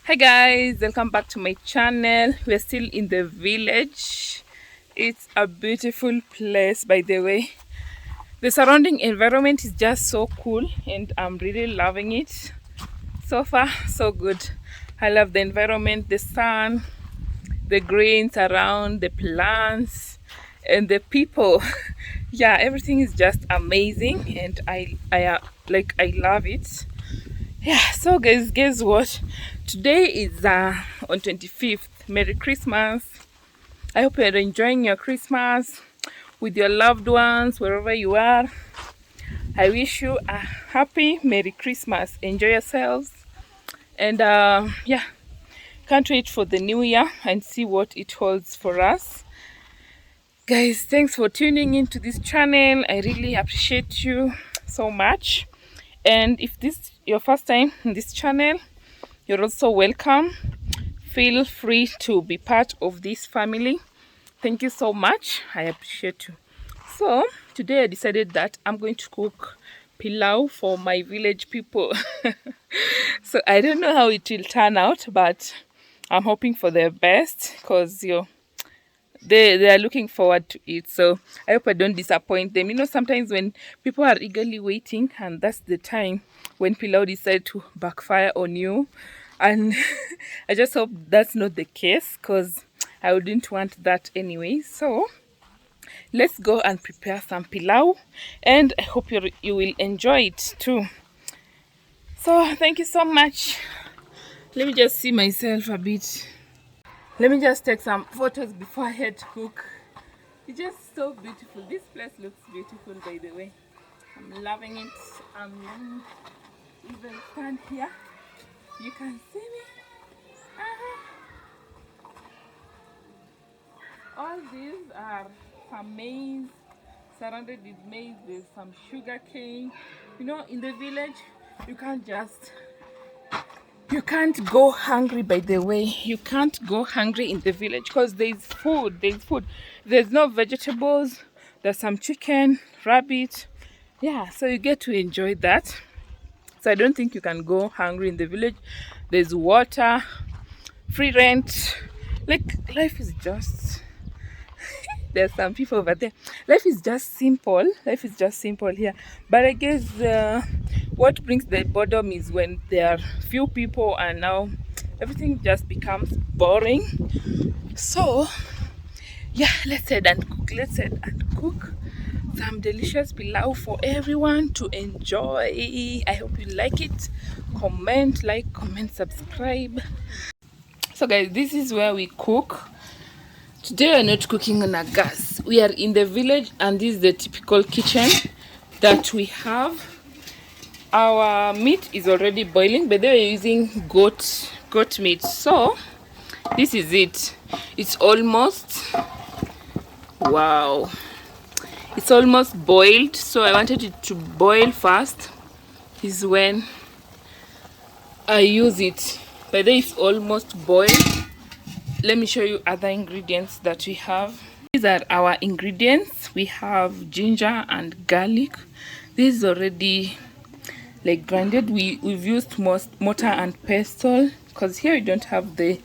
Hi guys, welcome back to my channel. We're still in the village. It's a beautiful place, by the way. The surrounding environment is just so cool and I'm really loving it. So far so good. I love the environment, the sun, the greens around, the plants, and the people. Yeah, everything is just amazing and I love it. Yeah, so guess what? Today is on 25th. Merry Christmas. I hope you're enjoying your Christmas with your loved ones wherever you are. I wish you a happy Merry Christmas. Enjoy yourselves. And yeah, can't wait for the new year and see what it holds for us. Guys, thanks for tuning into this channel. I really appreciate you so much. And if this is your first time in this channel, you're also welcome. Feel free to be part of this family. Thank you so much. I appreciate you. So today I decided that I'm going to cook pilau for my village people. So I don't know how it will turn out, but I'm hoping for the best because they are looking forward to it. So I hope I don't disappoint them. Sometimes when people are eagerly waiting, and that's the time when pilau decide to backfire on you. And I just hope that's not the case because I wouldn't want that anyway. So let's go and prepare some pilau, and I hope you will enjoy it too. So thank you so much. Let me just see myself a bit. Let me just take some photos before I head to cook. It's just so beautiful. This place looks beautiful, by the way. I'm loving it. I'm even stand here. You can see me. All these are some maize, surrounded with maize. There's some sugar cane. In the village, you can't just you can't go hungry, by the way. You can't go hungry in the village because there's food. There's no vegetables. There's some chicken, rabbit. Yeah, so you get to enjoy that. So I don't think you can go hungry in the village. There's water, free rent. Like, life is just there's some people over there. Life is just simple. Life is just simple here. But I guess what brings the boredom is when there are few people and now everything just becomes boring. So yeah, let's head and cook. Let's head and cook some delicious pilau for everyone to enjoy. I hope you like it. Comment, subscribe. So guys, this is where we cook. Today we're not cooking on a gas. We are in the village and this is the typical kitchen that we have. Our meat is already boiling, but they were using goat meat. So this is it. It's almost, wow, it's almost boiled. So I wanted it to boil fast. This is when I use it. But then it's almost boiled. Let me show you other ingredients that we have. These are our ingredients. We have ginger and garlic. This is already like grinded. We've used mortar and pestle because here we don't have the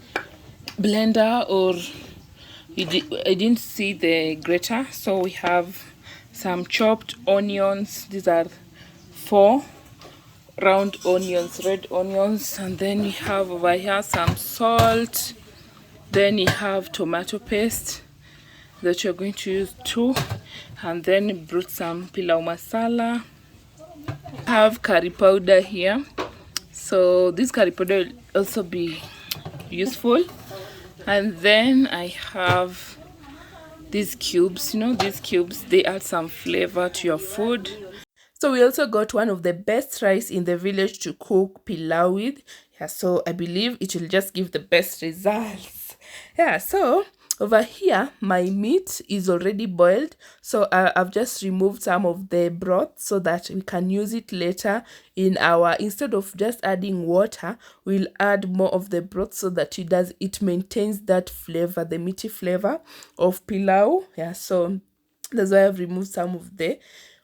blender, or I didn't see the grater. So we have some chopped onions. These are 4 round onions, red onions, and then we have over here some salt. Then you have tomato paste that you're going to use too, and then brought some pilau masala. I have curry powder here, so this curry powder will also be useful. And then I have these cubes. These cubes, they add some flavor to your food. So we also got one of the best rice in the village to cook pilau with. Yeah, so I believe it will just give the best results. Yeah, so over here my meat is already boiled, so I've just removed some of the broth so that we can use it later in instead of just adding water, we'll add more of the broth so that it maintains that flavor, the meaty flavor of pilau. Yeah, so that's why I've removed some of the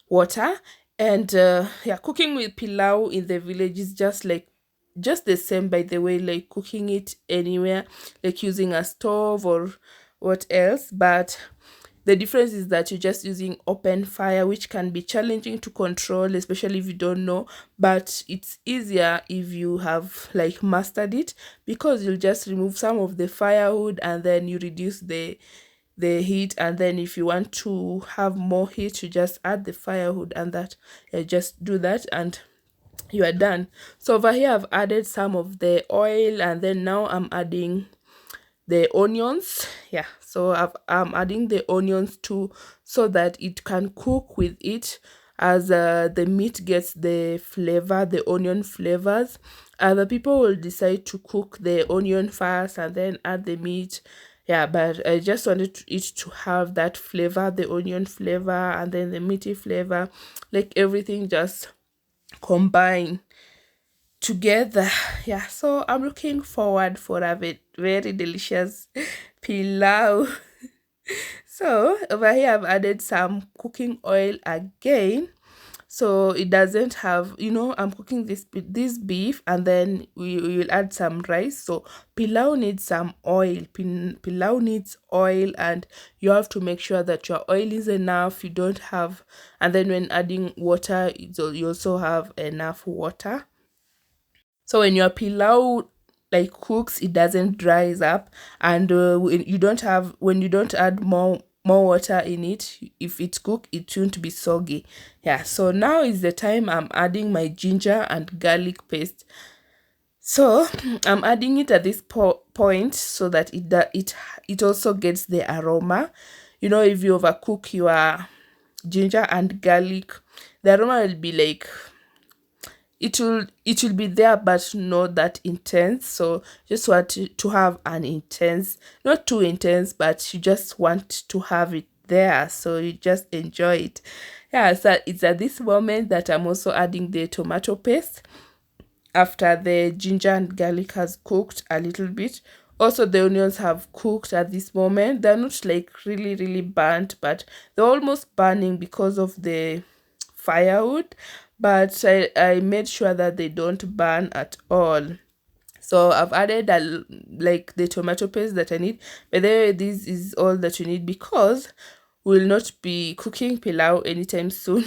water. And yeah, cooking with pilau in the village is just like just the same, by the way, like cooking it anywhere, like using a stove or what else. But the difference is that you're just using open fire, which can be challenging to control, especially if you don't know. But it's easier if you have like mastered it, because you'll just remove some of the firewood and then you reduce the heat, and then if you want to have more heat, you just add the firewood, and that, just do that and you are done. So over here I've added some of the oil, and then now I'm adding the onions. Yeah, so I'm adding the onions too, so that it can cook with it, as the meat gets the flavor, the onion flavors. Other people will decide to cook the onion first and then add the meat. Yeah, but I just wanted it to have that flavor, the onion flavor and then the meaty flavor, like everything just combine together. Yeah, so I'm looking forward for a very delicious pilau. So over here I've added some cooking oil again, so it doesn't have, I'm cooking this beef, and then we will add some rice. So pilau needs some oil. Pilau needs oil, and you have to make sure that your oil is enough. You don't have, and then when adding water, you also have enough water. So when your pilau like cooks, it doesn't dries up, and when you don't add more water in it, if it's cooked, it won't be soggy. Yeah, so now is the time I'm adding my ginger and garlic paste. So I'm adding it at this point, so that it also gets the aroma. If you overcook your ginger and garlic, the aroma will be like, it will be there, but not that intense. So just want to have an intense, not too intense, but you just want to have it there, so you just enjoy it. Yeah, so it's at this moment that I'm also adding the tomato paste, after the ginger and garlic has cooked a little bit. Also, the onions have cooked at this moment. They're not like really really burnt, but they're almost burning because of the firewood. But I made sure that they don't burn at all. So I've added like the tomato paste that I need. But there, this is all that you need, because we'll not be cooking pilau anytime soon.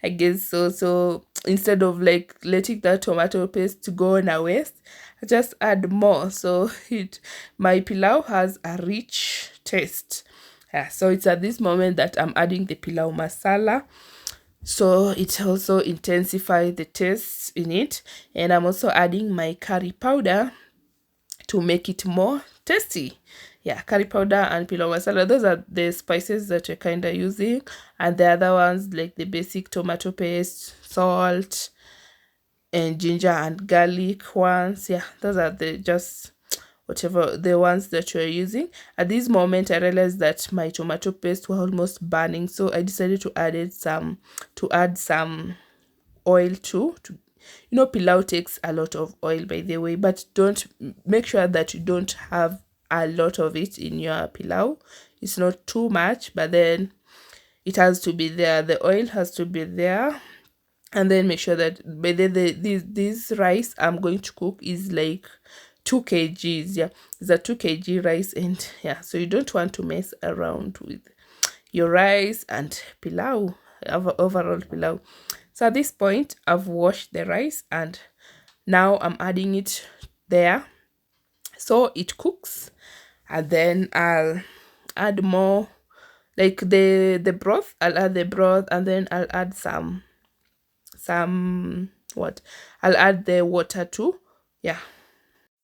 I guess so. So instead of like letting that tomato paste to go on a waste, I just add more, so my pilau has a rich taste. Yeah, so it's at this moment that I'm adding the pilau masala, so it also intensifies the taste in it. And I'm also adding my curry powder to make it more tasty. Yeah, curry powder and pilau masala, those are the spices that you're kind of using. And the other ones, like the basic tomato paste, salt, and ginger and garlic ones. Yeah, those are the just whatever the ones that you're using. At this moment I realized that my tomato paste were almost burning, so I decided to add some oil too. Pilau takes a lot of oil, by the way, but don't make sure that you don't have a lot of it in your pilau. It's not too much, but then it has to be there, the oil has to be there. And then make sure that by this rice I'm going to cook is like 2 kgs. Yeah, it's a 2 kg rice, and yeah, so you don't want to mess around with your rice and pilau, overall pilau. So at this point I've washed the rice, and now I'm adding it there so it cooks. And then I'll add more, like the broth. I'll add the broth, and then I'll add I'll add the water too. Yeah,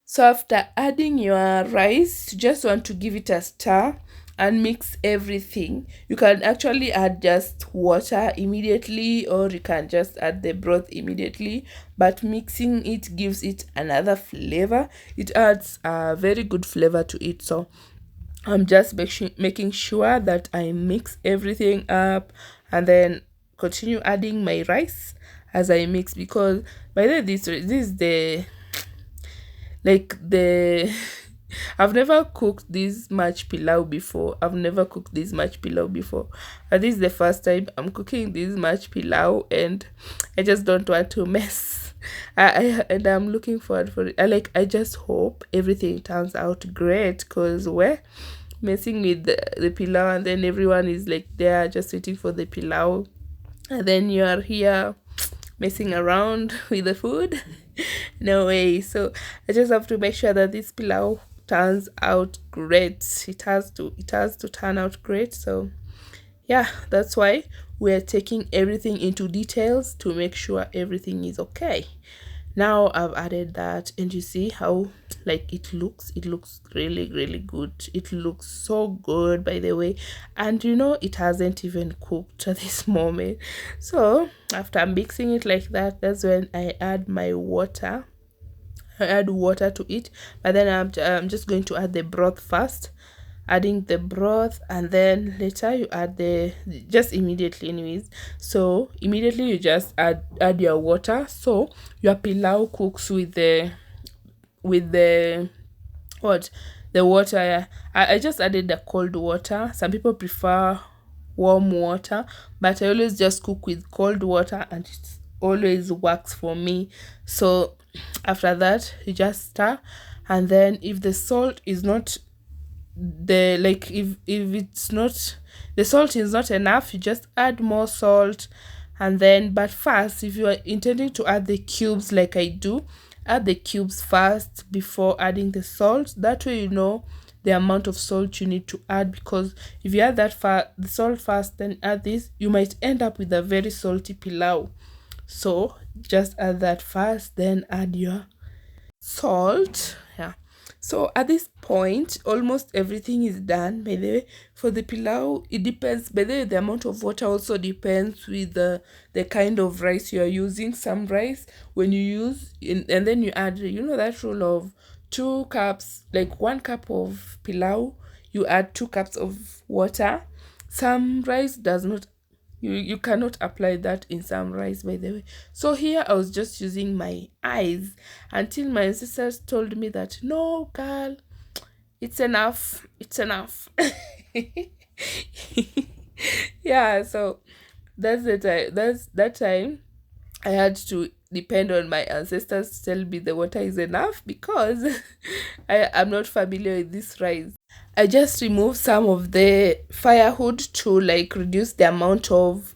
so after adding your rice, you just want to give it a stir and mix everything. You can actually add just water immediately, or you can just add the broth immediately, but mixing it gives it another flavor. It adds a very good flavor to it. So I'm just making sure that I mix everything up, and then continue adding my rice as I mix, because by the way, this is the I've never cooked this much pilau before. But this is the first time I'm cooking this much pilau, and I just don't want to mess And I'm looking forward for it. I just hope everything turns out great, because we're messing with the pilau, and then everyone is like there just waiting for the pilau, and then you are here messing around with the food. No way. So I just have to make sure that this pilau turns out great. It has to turn out great. So yeah, that's why we're taking everything into details to make sure everything is okay. Now I've added that, and you see how it looks really really good. It looks so good, by the way. And it hasn't even cooked at this moment. So after mixing it like that, that's when I add my water. I add water to it, but then I'm just going to add the broth first. Adding the broth, and then later you add the, just immediately anyways. So immediately you just add your water, so your pilau cooks with the what the water. Yeah. I just added the cold water. Some people prefer warm water, but I always just cook with cold water, and it always works for me. So after that you just stir, and then if the salt is not, if it's not, the salt is not enough, you just add more salt. And then, but first, if you are intending to add the cubes like I do, add the cubes first before adding the salt. That way you know the amount of salt you need to add, because if you add the salt first then add this, you might end up with a very salty pilau. So just add that first, then add your salt. Yeah. So at this point almost everything is done. By the way, for the pilau, it depends. By the way, the amount of water also depends with the kind of rice you are using. Some rice, when you and then you add, that rule of 2 cups, like 1 cup of pilau, you add 2 cups of water. Some rice does not, you cannot apply that in some rice, by the way. So here I was just using my eyes until my sisters told me that, no girl, it's enough, it's enough. Yeah, so that's that time I had to depend on my ancestors to tell me the water is enough, because I am not familiar with this rice. I just removed some of the firewood to reduce the amount of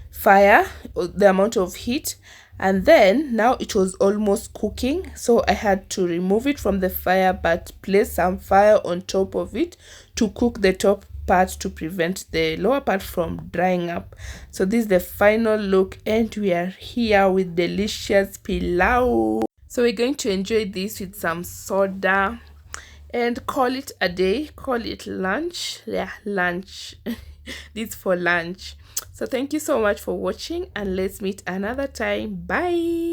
fire, or the amount of heat. And then now it was almost cooking, so I had to remove it from the fire but place some fire on top of it to cook the top part to prevent the lower part from drying up. So this is the final look, and we are here with delicious pilau. So we're going to enjoy this with some soda and call it a day, call it lunch. Yeah, lunch. This for lunch. So thank you so much for watching, and let's meet another time. Bye.